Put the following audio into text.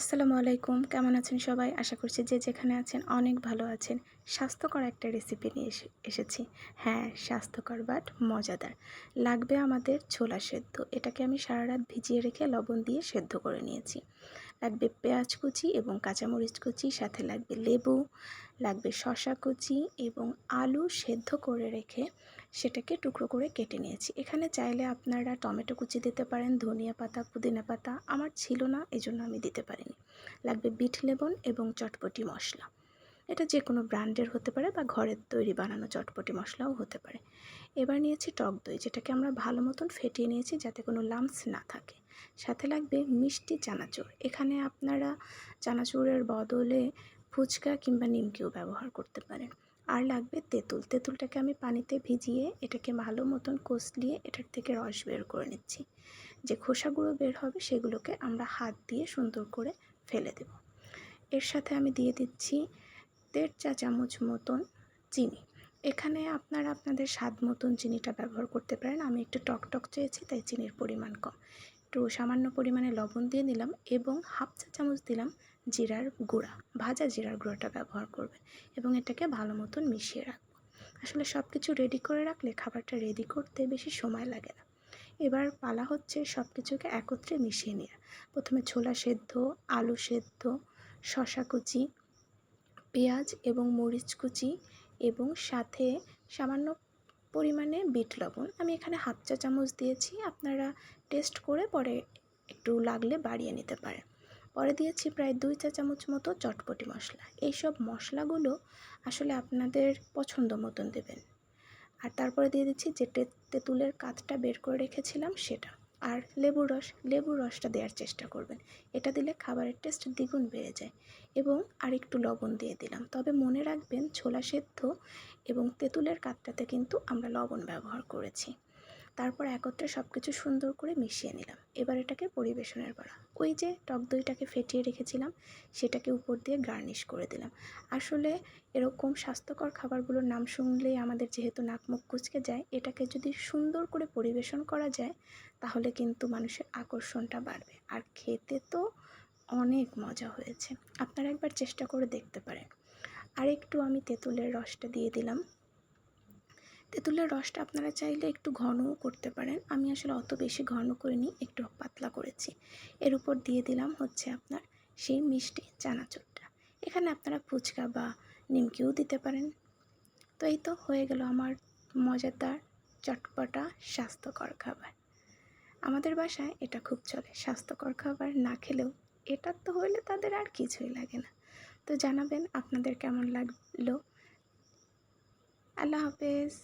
আসসালামু আলাইকুম, কেমন আছেন সবাই? আশা করছি যে যেখানে আছেন অনেক ভালো আছেন। স্বাস্থ্যকর একটা রেসিপি নিয়ে এসেছি। হ্যাঁ, স্বাস্থ্যকর বাট মজাদার। লাগবে আমাদের ছোলা সেদ্ধ। এটাকে আমি সারা রাত ভিজিয়ে রেখে লবণ দিয়ে সেদ্ধ করে নিয়েছি। লাগবে পেঁয়াজ কুচি এবং কাঁচামরিচ কুচি, সাথে লাগবে লেবু, লাগবে শসা কুচি এবং আলু সেদ্ধ করে রেখে সেটাকে টুকরো করে কেটে নিয়েছি। এখানে চাইলে আপনারা টমেটো কুচি দিতে পারেন, ধনিয়া পাতা, পুদিনা পাতা। আমার ছিল না, এজন্য আমি দিতে পারিনি। লাগবে বিট লবণ এবং চটপটি মশলা। এটা যে কোনো ব্র্যান্ডের হতে পারে বা ঘরের তৈরি বানানো চটপটি মশলাও হতে পারে। এবার নিয়েছি টক দই, যেটাকে আমরা ভালো মতন ফেটিয়ে নিয়েছি যাতে কোনো লাম্পস না থাকে। সাথে লাগবে মিষ্টি চানাচুর। এখানে আপনারা চানাচুরের বদলে ফুচকা কিংবা নিমকিও ব্যবহার করতে পারেন। আর লাগবে তেঁতুল। তেঁতুলটাকে আমি পানিতে ভিজিয়ে এটাকে ভালো মতন কষলিয়ে এটার থেকে রস বের করে নিচ্ছি। যে খোসাগুলো বের হবে সেগুলোকে আমরা হাত দিয়ে সুন্দর করে ফেলে দেব। এর সাথে আমি দিয়ে দিচ্ছি 1.5 চা চামচ মতন চিনি। এখানে আপনারা আপনাদের স্বাদ মতন চিনিটা ব্যবহার করতে পারেন। আমি একটু টক চেয়েছি, তাই চিনির পরিমাণ কম। একটু সামান্য পরিমাণে লবণ দিয়ে নিলাম এবং 1/2 চা চামচ দিলাম জিরার গুঁড়া। ভাজা জিরার গুঁড়োটা ব্যবহার করবেন এবং এটাকে ভালো মতন মিশিয়ে রাখবো। আসলে সব কিছু রেডি করে রাখলে খাবারটা রেডি করতে বেশি সময় লাগে না। এবার পালা হচ্ছে সব কিছুকে একত্রে মিশিয়ে নেওয়া। প্রথমে ছোলা সেদ্ধ, আলু সেদ্ধ, শসা কুচি, পেঁয়াজ এবং মরিচ কুচি এবং সাথে সামান্য পরিমাণে বিট লবণ। আমি এখানে 1/2 চা চামচ দিয়েছি, আপনারা টেস্ট করে পরে একটু লাগলে বাড়িয়ে নিতে পারেন। পরে দিয়েছি প্রায় 2 চা চামচ মতো চটপটি মশলা। এইসব মশলাগুলো আসলে আপনাদের পছন্দ মতন দেবেন। আর তারপরে দিয়ে দিচ্ছি যে তেঁতুলের কাতটা বের করে রেখেছিলাম সেটা। আর লেবুর রসটা দেওয়ার চেষ্টা করবেন। এটা দিলে খাবারের টেস্ট দ্বিগুণ বেড়ে যায়। এবং আর একটু লবণ দিয়ে দিলাম। তবে মনে রাখবেন ছোলা সেদ্ধ এবং তেঁতুলের কাতটাতে কিন্তু আমরা লবণ ব্যবহার করেছি। তারপর একত্রে সব কিছু সুন্দর করে মিশিয়ে নিলাম। এবার এটাকে পরিবেশনের পালা। ওই যে টক দইটাকে ফেটিয়ে রেখেছিলাম সেটাকে উপর দিয়ে গার্নিশ করে দিলাম। আসলে এরকম স্বাস্থ্যকর খাবারগুলোর নাম শুনলেই আমাদের যেহেতু নাক মুখ কুঁচকে যায়, এটাকে যদি সুন্দর করে পরিবেশন করা যায় তাহলে কিন্তু মানুষের আকর্ষণটা বাড়বে। আর খেতে তো অনেক মজা হয়েছে। আপনারা একবার চেষ্টা করে দেখতে পারেন। আর একটু আমি তেঁতুলের রসটা দিয়ে দিলাম। তেঁতুলের রসটা আপনারা চাইলে একটু ঘনও করতে পারেন। আমি আসলে অত বেশি ঘন করিনি, একটু পাতলা করেছি। এর উপর দিয়ে দিলাম হচ্ছে আপনার সেই মিষ্টি চানাচুরটা। এখানে আপনারা ফুচকা বা নিমকিও দিতে পারেন। তো এই তো হয়ে গেল আমার মজাদার চটপটা স্বাস্থ্যকর খাবার। আমাদের বাসায় এটা খুব চলে। স্বাস্থ্যকর খাবার না খেলেও এটা তো হইলে তাদের আর কিছুই লাগে না। তো জানাবেন আপনাদের কেমন লাগলো। আল্লাহ হাফেজ।